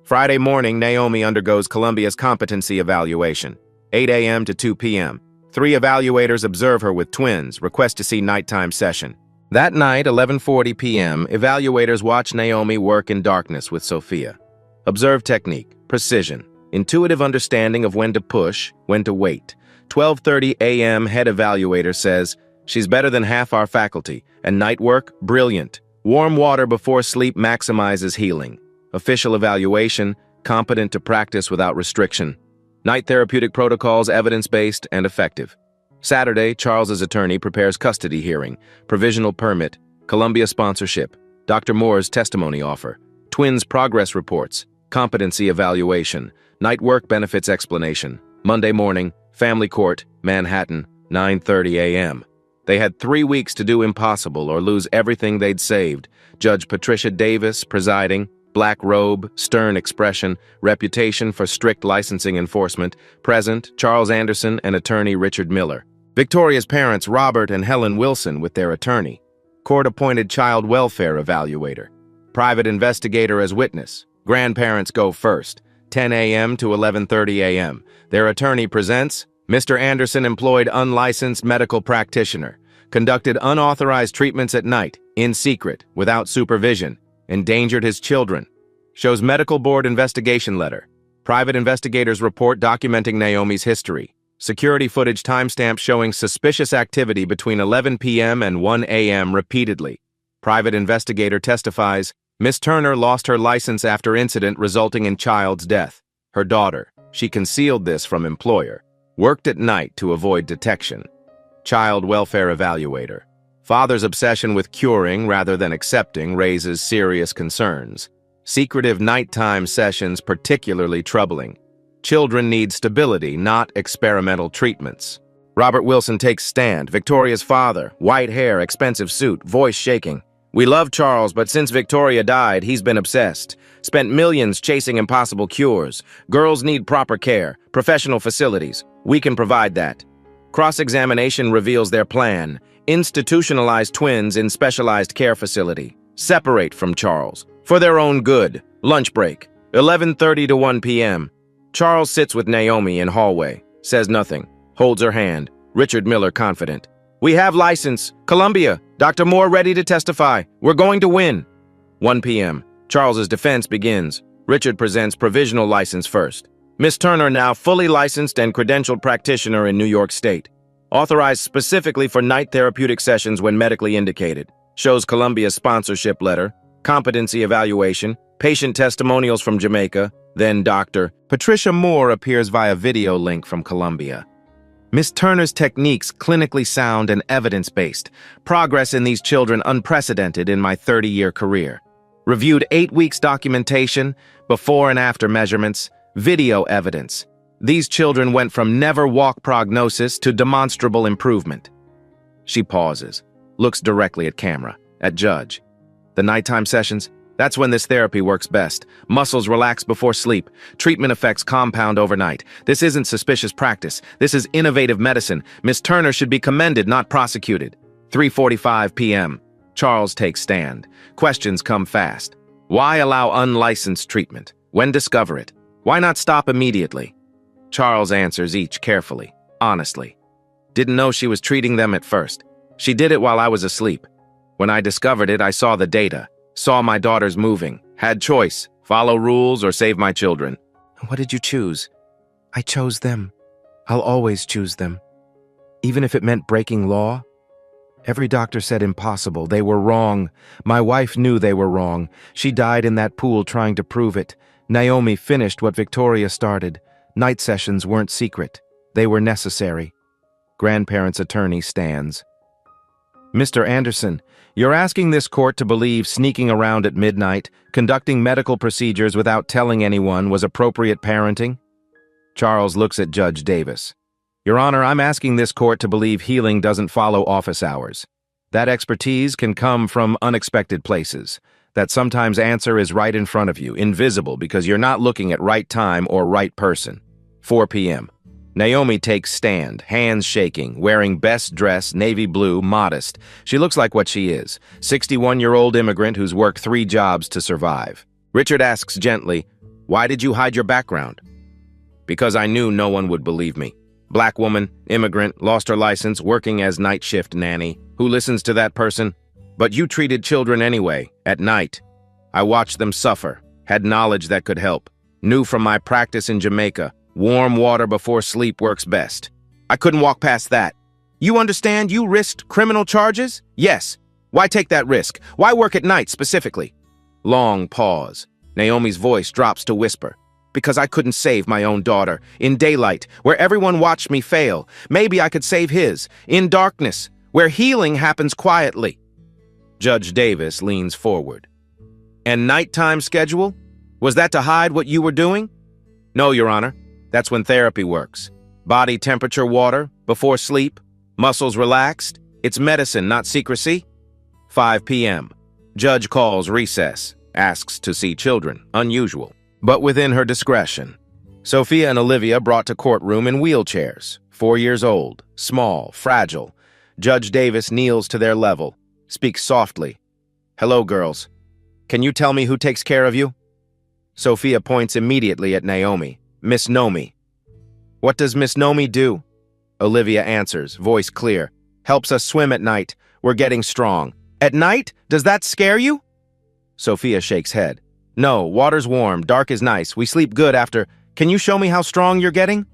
Friday morning, Naomi undergoes Columbia's competency evaluation, 8 a.m. to 2 p.m. 3 evaluators observe her with twins, request to see nighttime session. That night, 11:40 p.m., evaluators watch Naomi work in darkness with Sophia. Observe technique, precision, intuitive understanding of when to push, when to wait. 12:30 a.m., head evaluator says, she's better than half our faculty, and night work, brilliant. Warm water before sleep maximizes healing. Official evaluation, competent to practice without restriction. Night therapeutic protocols, evidence-based and effective. Saturday, Charles's attorney prepares custody hearing, provisional permit, Columbia sponsorship, Dr. Moore's testimony offer, twins progress reports, competency evaluation, night work benefits explanation. Monday morning, family court, Manhattan, 9:30 a.m. They had 3 weeks to do impossible or lose everything they'd saved. Judge Patricia Davis presiding, black robe, stern expression, reputation for strict licensing enforcement. Present, Charles Anderson and attorney Richard Miller. Victoria's parents, Robert and Helen Wilson, with their attorney. Court-appointed child welfare evaluator. Private investigator as witness. Grandparents go first, 10 a.m. to 11:30 a.m. Their attorney presents, Mr. Anderson employed unlicensed medical practitioner. Conducted unauthorized treatments at night, in secret, without supervision. Endangered his children. Shows medical board investigation letter. Private investigators report documenting Naomi's history. Security footage timestamp showing suspicious activity between 11 p.m. and 1 a.m. repeatedly. Private investigator testifies, Miss Turner lost her license after incident resulting in child's death. Her daughter, she concealed this from employer. Worked at night to avoid detection. Child welfare evaluator. Father's obsession with curing rather than accepting raises serious concerns. Secretive nighttime sessions particularly troubling. Children need stability, not experimental treatments. Robert Wilson takes stand, Victoria's father, white hair, expensive suit, voice shaking. We love Charles, but since Victoria died, he's been obsessed. Spent millions chasing impossible cures. Girls need proper care, professional facilities. We can provide that. Cross-examination reveals their plan. Institutionalize twins in specialized care facility. Separate from Charles. For their own good. Lunch break. 11:30 to 1 p.m. Charles sits with Naomi in hallway. Says nothing. Holds her hand. Richard Miller confident. We have license. Columbia. Dr. Moore ready to testify. We're going to win. 1 p.m. Charles's defense begins. Richard presents provisional license first. Miss Turner now fully licensed and credentialed practitioner in New York State. Authorized specifically for night therapeutic sessions when medically indicated. Shows Columbia's sponsorship letter, competency evaluation, patient testimonials from Jamaica, then Dr. Patricia Moore appears via video link from Columbia. Miss Turner's techniques clinically sound and evidence-based. Progress in these children unprecedented in my 30-year career. Reviewed 8 weeks documentation, before and after measurements, video evidence. These children went from never walk prognosis to demonstrable improvement. She pauses, looks directly at camera, at judge. The nighttime sessions, that's when this therapy works best. Muscles relax before sleep. Treatment effects compound overnight. This isn't suspicious practice. This is innovative medicine. Miss Turner should be commended, not prosecuted. 3:45 p.m. Charles takes stand. Questions come fast. Why allow unlicensed treatment? When discover it? Why not stop immediately? Charles answers each carefully, honestly. Didn't know she was treating them at first. She did it while I was asleep. When I discovered it, I saw the data. Saw my daughters moving. Had choice. Follow rules or save my children. What did you choose? I chose them. I'll always choose them. Even if it meant breaking law? Every doctor said impossible. They were wrong. My wife knew they were wrong. She died in that pool trying to prove it. Naomi finished what Victoria started. Night sessions weren't secret. They were necessary. Grandparents' attorney stands. Mr. Anderson, you're asking this court to believe sneaking around at midnight, conducting medical procedures without telling anyone was appropriate parenting? Charles looks at Judge Davis. Your Honor, I'm asking this court to believe healing doesn't follow office hours. That expertise can come from unexpected places. That sometimes answer is right in front of you, invisible because you're not looking at right time or right person. 4 p.m. Naomi takes stand, hands shaking, wearing best dress, navy blue, modest. She looks like what she is, 61-year-old immigrant who's worked 3 jobs to survive. Richard asks gently, Why did you hide your background? Because I knew no one would believe me. Black woman, immigrant, lost her license, working as night shift nanny. Who listens to that person? But you treated children anyway, at night. I watched them suffer, had knowledge that could help. Knew from my practice in Jamaica, warm water before sleep works best. I couldn't walk past that. You understand you risked criminal charges? Yes. Why take that risk? Why work at night specifically? Long pause. Naomi's voice drops to whisper. Because I couldn't save my own daughter. In daylight, where everyone watched me fail. Maybe I could save his. In darkness, where healing happens quietly. Judge Davis leans forward. And nighttime schedule? Was that to hide what you were doing? No, Your Honor. That's when therapy works. Body temperature water, before sleep, muscles relaxed. It's medicine, not secrecy. 5 p.m. Judge calls recess, asks to see children, unusual, but within her discretion. Sophia and Olivia brought to courtroom in wheelchairs, 4 years old, small, fragile. Judge Davis kneels to their level, speaks softly. Hello, girls. Can you tell me who takes care of you? Sophia points immediately at Naomi. Miss Nomi. What does Miss Nomi do? Olivia answers, voice clear. Helps us swim at night. We're getting strong. At night? Does that scare you? Sophia shakes head. No, water's warm, dark is nice. We sleep good after. Can you show me how strong you're getting?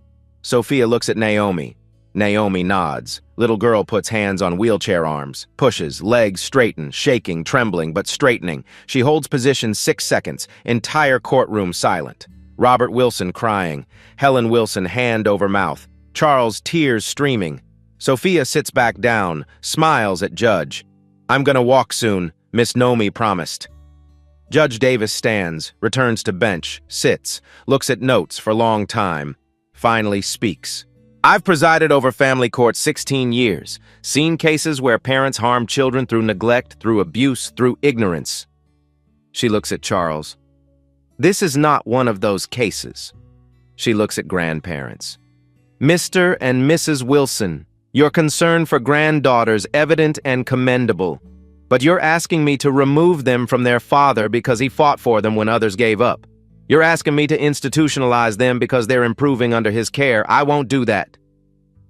Sophia looks at Naomi. Naomi nods. Little girl puts hands on wheelchair arms, pushes, legs straighten, shaking, trembling, but straightening. She holds position 6 seconds, entire courtroom silent. Robert Wilson crying. Helen Wilson hand over mouth. Charles tears streaming. Sophia sits back down, smiles at Judge. I'm gonna walk soon, Miss Nomi promised. Judge Davis stands, returns to bench, sits, looks at notes for long time, finally speaks. I've presided over family court 16 years, seen cases where parents harm children through neglect, through abuse, through ignorance. She looks at Charles. This is not one of those cases. She looks at grandparents. Mr. and Mrs. Wilson, your concern for granddaughters evident and commendable, but you're asking me to remove them from their father because he fought for them when others gave up. You're asking me to institutionalize them because they're improving under his care. I won't do that.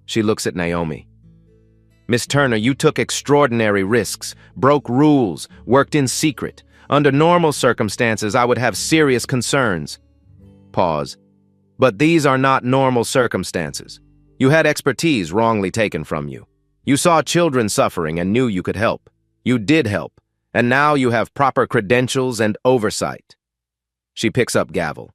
She looks at Naomi. Miss Turner, you took extraordinary risks, broke rules, worked in secret. Under normal circumstances, I would have serious concerns. Pause. But these are not normal circumstances. You had expertise wrongly taken from you. You saw children suffering and knew you could help. You did help, and now you have proper credentials and oversight. She picks up gavel.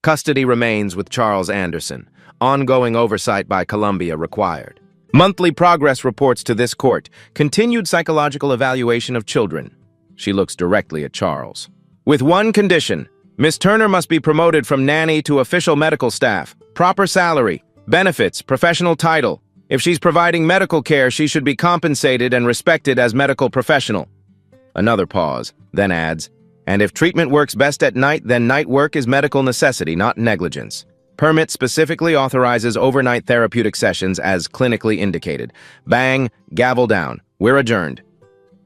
Custody remains with Charles Anderson. Ongoing oversight by Columbia required. Monthly progress reports to this court. Continued psychological evaluation of children. She looks directly at Charles. With one condition. Miss Turner must be promoted from nanny to official medical staff. Proper salary, benefits, professional title. If she's providing medical care, she should be compensated and respected as medical professional. Another pause, then adds, and if treatment works best at night, then night work is medical necessity, not negligence. Permit specifically authorizes overnight therapeutic sessions as clinically indicated. Bang, gavel down. We're adjourned.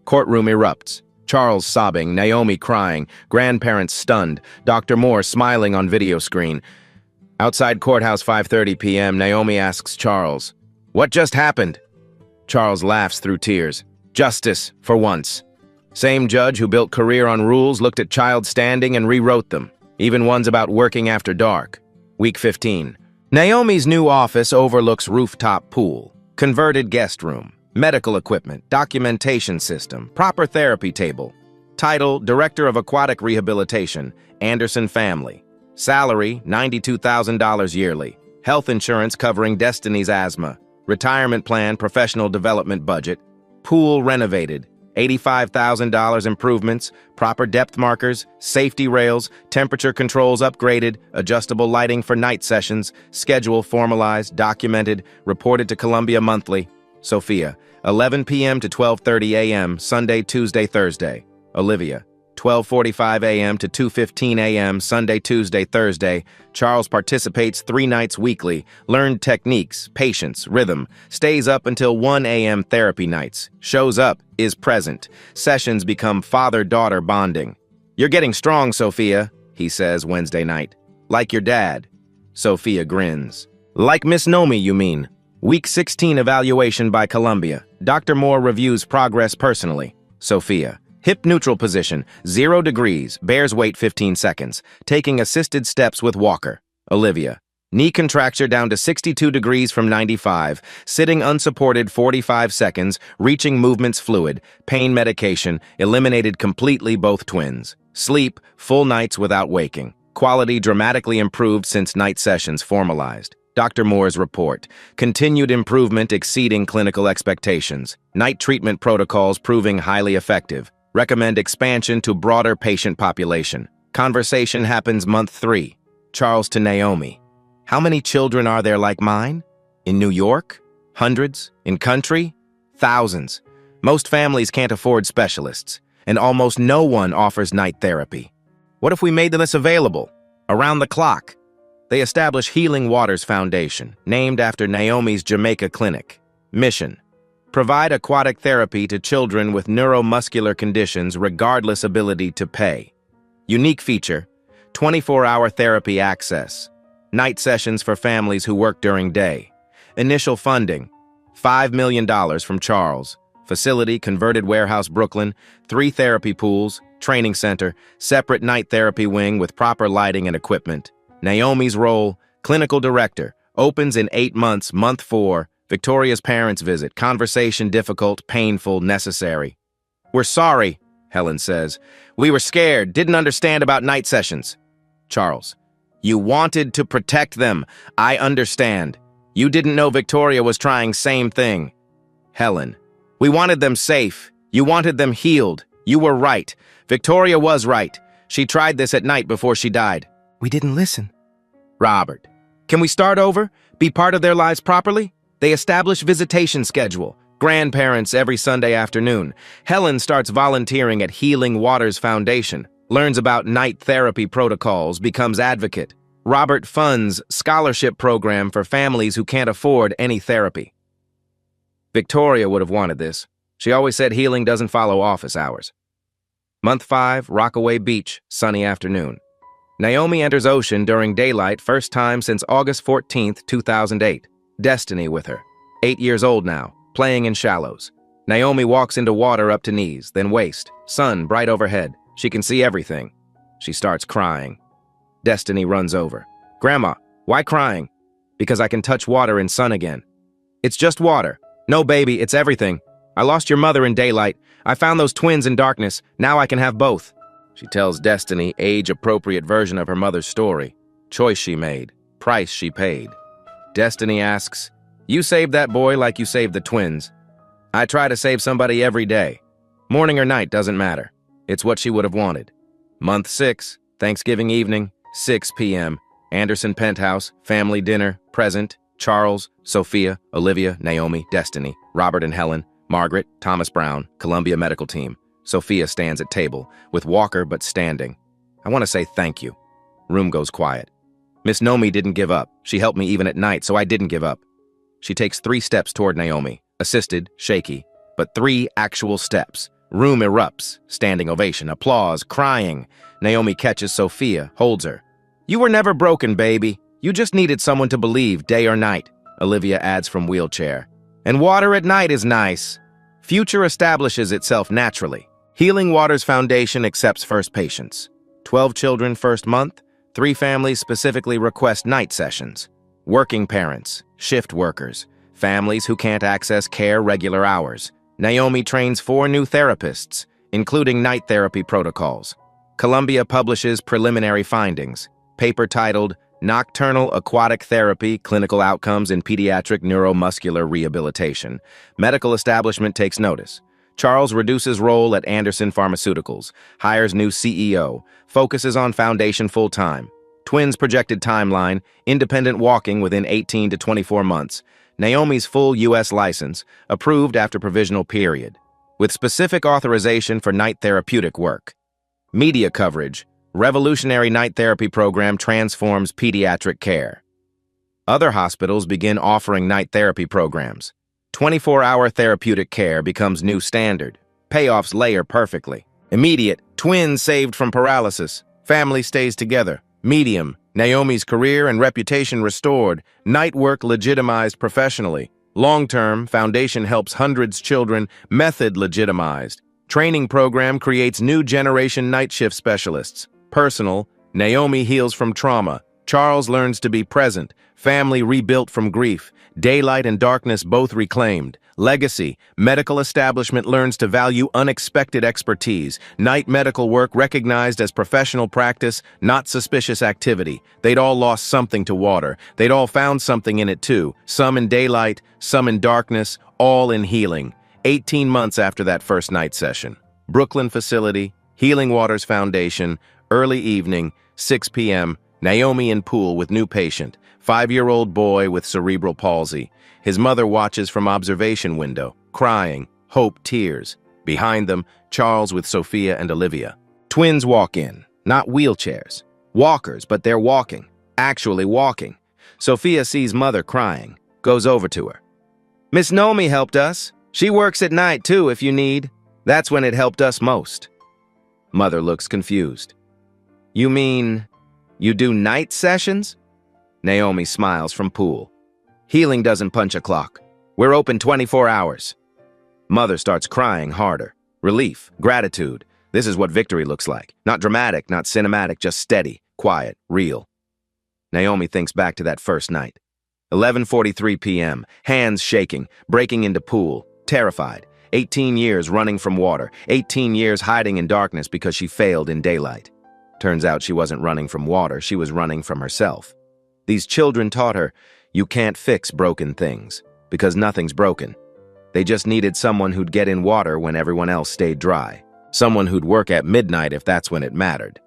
Courtroom erupts. Charles sobbing, Naomi crying, grandparents stunned, Dr. Moore smiling on video screen. Outside courthouse 5:30 p.m., Naomi asks Charles, "What just happened?" Charles laughs through tears. Justice, for once. Same judge who built career on rules looked at child standing and rewrote them, even ones about working after dark. Week 15. Naomi's new office overlooks rooftop pool, converted guest room, medical equipment, documentation system, proper therapy table. Title, Director of Aquatic Rehabilitation, Anderson Family. Salary, $92,000 yearly. Health insurance covering Destiny's asthma. Retirement plan, professional development budget. Pool renovated. $85,000 improvements, proper depth markers, safety rails, temperature controls upgraded, adjustable lighting for night sessions, schedule formalized, documented, reported to Columbia monthly. Sophia, 11 p.m. to 12:30 a.m., Sunday, Tuesday, Thursday. Olivia, 12:45 a.m. to 2:15 a.m., Sunday, Tuesday, Thursday. Charles participates 3 nights weekly, learned techniques, patience, rhythm, stays up until 1 a.m. therapy nights, shows up, is present. Sessions become father-daughter bonding. You're getting strong, Sophia. he says Wednesday night. Like your dad. Sophia grins. Like Miss Nomi, you mean? Week 16 evaluation by Columbia. Dr. Moore reviews progress personally. Sophia. Hip neutral position, 0 degrees, bears weight 15 seconds. Taking assisted steps with walker. Olivia. Knee contracture down to 62 degrees from 95. Sitting unsupported 45 seconds. Reaching movements fluid. Pain medication. Eliminated completely both twins. Sleep, full nights without waking. Quality dramatically improved since night sessions formalized. Dr. Moore's report. Continued improvement exceeding clinical expectations. Night treatment protocols proving highly effective. Recommend expansion to broader patient population. Conversation happens month 3. Charles to Naomi. How many children are there like mine? In New York? Hundreds? In country? Thousands. Most families can't afford specialists, and almost no one offers night therapy. What if we made this available? Around the clock. They establish Healing Waters Foundation, named after Naomi's Jamaica clinic. Mission. Provide aquatic therapy to children with neuromuscular conditions regardless ability to pay. Unique feature, 24-hour therapy access. Night sessions for families who work during day. Initial funding, $5 million from Charles. Facility, converted warehouse, Brooklyn. 3 therapy pools, training center, separate night therapy wing with proper lighting and equipment. Naomi's role, clinical director. Opens in 8 months, month 4. Victoria's parents visit. Conversation difficult, painful, necessary. We're sorry, Helen says. We were scared, didn't understand about night sessions. Charles. You wanted to protect them. I understand. You didn't know Victoria was trying same thing. Helen. We wanted them safe. You wanted them healed. You were right. Victoria was right. She tried this at night before she died. We didn't listen. Robert. Can we start over? Be part of their lives properly? They establish visitation schedule. Grandparents every Sunday afternoon. Helen starts volunteering at Healing Waters Foundation. Learns about night therapy protocols, becomes advocate. Robert funds scholarship program for families who can't afford any therapy. Victoria would have wanted this. She always said healing doesn't follow office hours. Month 5, Rockaway Beach, sunny afternoon. Naomi enters ocean during daylight, first time since August 14th, 2008. Destiny with her. 8 years old now, playing in shallows. Naomi walks into water up to knees, then waist. Sun bright overhead. She can see everything. She starts crying. Destiny runs over. Grandma, why crying? Because I can touch water in sun again. It's just water. No, baby, it's everything. I lost your mother in daylight. I found those twins in darkness. Now I can have both. She tells Destiny age-appropriate version of her mother's story. Choice she made. Price she paid. Destiny asks, you saved that boy like you saved the twins. I try to save somebody every day. Morning or night doesn't matter. It's what she would have wanted. Month 6, Thanksgiving evening, 6 p.m. Anderson penthouse, family dinner, present, Charles, Sophia, Olivia, Naomi, Destiny, Robert and Helen, Margaret, Thomas Brown, Columbia medical team. Sophia stands at table, with walker but standing. I want to say thank you. Room goes quiet. Miss Nomi didn't give up. She helped me even at night, so I didn't give up. She takes 3 steps toward Naomi, assisted, shaky, but 3 actual steps. Room erupts, standing ovation, applause, crying. Naomi catches Sophia, holds her. You were never broken, baby. You just needed someone to believe, day or night, Olivia adds from wheelchair. And water at night is nice. Future establishes itself naturally. Healing Waters Foundation accepts first patients. 12 children first month. 3 families specifically request night sessions. Working parents, shift workers, families who can't access care regular hours. Naomi trains 4 new therapists, including night therapy protocols. Columbia publishes preliminary findings. Paper titled, Nocturnal Aquatic Therapy, Clinical Outcomes in Pediatric Neuromuscular Rehabilitation. Medical establishment takes notice. Charles reduces role at Anderson Pharmaceuticals, hires new CEO, focuses on foundation full-time. Twins projected timeline, independent walking within 18 to 24 months. Naomi's full U.S. license, approved after provisional period. With specific authorization for night therapeutic work. Media coverage. Revolutionary night therapy program transforms pediatric care. Other hospitals begin offering night therapy programs. 24-hour therapeutic care becomes new standard. Payoffs layer perfectly. Immediate, twins saved from paralysis. Family stays together. Medium, Naomi's career and reputation restored. Night work legitimized professionally. Long-term, foundation helps hundreds children. Method legitimized. Training program creates new generation night shift specialists. Personal, Naomi heals from trauma. Charles learns to be present. Family rebuilt from grief. Daylight and darkness both reclaimed. Legacy, medical establishment learns to value unexpected expertise. Night medical work recognized as professional practice, not suspicious activity. They'd all lost something to water. They'd all found something in it too. Some in daylight, some in darkness, all in healing. 18 months after that first night session. Brooklyn facility, Healing Waters Foundation, early evening, 6 p.m., Naomi in pool with new patient, 5-year-old boy with cerebral palsy. His mother watches from observation window, crying, hope, tears. Behind them, Charles with Sophia and Olivia. Twins walk in, not wheelchairs. Walkers, but they're walking, actually walking. Sophia sees mother crying, goes over to her. Miss Naomi helped us. She works at night too if you need. That's when it helped us most. Mother looks confused. You mean you do night sessions? Naomi smiles from pool. Healing doesn't punch a clock. We're open 24 hours. Mother starts crying harder. Relief, gratitude. This is what victory looks like. Not dramatic, not cinematic, just steady, quiet, real. Naomi thinks back to that first night. 11:43 p.m., hands shaking, breaking into pool, terrified. 18 years running from water, 18 years hiding in darkness because she failed in daylight. Turns out she wasn't running from water, she was running from herself. These children taught her, you can't fix broken things, because nothing's broken. They just needed someone who'd get in water when everyone else stayed dry. Someone who'd work at midnight if that's when it mattered.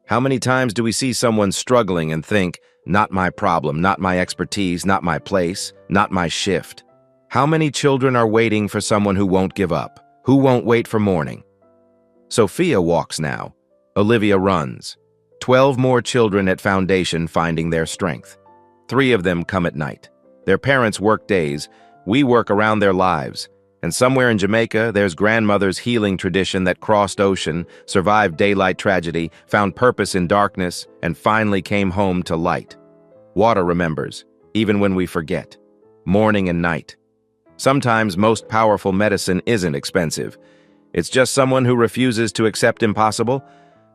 How many times do we see someone struggling and think, not my problem, not my expertise, not my place, not my shift? How many children are waiting for someone who won't give up, who won't wait for morning? Sophia walks now. Olivia runs. 12 more children at Foundation finding their strength. 3 of them come at night. Their parents work days. We work around their lives. And somewhere in Jamaica, there's grandmother's healing tradition that crossed ocean, survived daylight tragedy, found purpose in darkness, and finally came home to light. Water remembers, even when we forget. Morning and night. Sometimes most powerful medicine isn't expensive. It's just someone who refuses to accept impossible,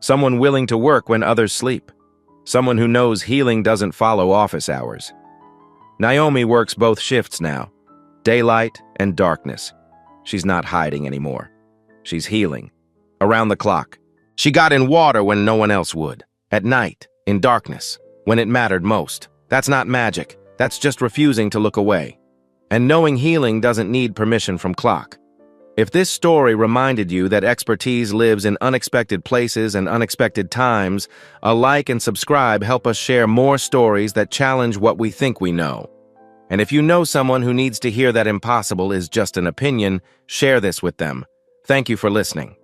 someone willing to work when others sleep, someone who knows healing doesn't follow office hours. Naomi works both shifts now, daylight and darkness. She's not hiding anymore. She's healing. Around the clock. She got in water when no one else would. At night, in darkness, when it mattered most. That's not magic. That's just refusing to look away. And knowing healing doesn't need permission from clock. If this story reminded you that expertise lives in unexpected places and unexpected times, a like and subscribe help us share more stories that challenge what we think we know. And if you know someone who needs to hear that impossible is just an opinion, share this with them. Thank you for listening.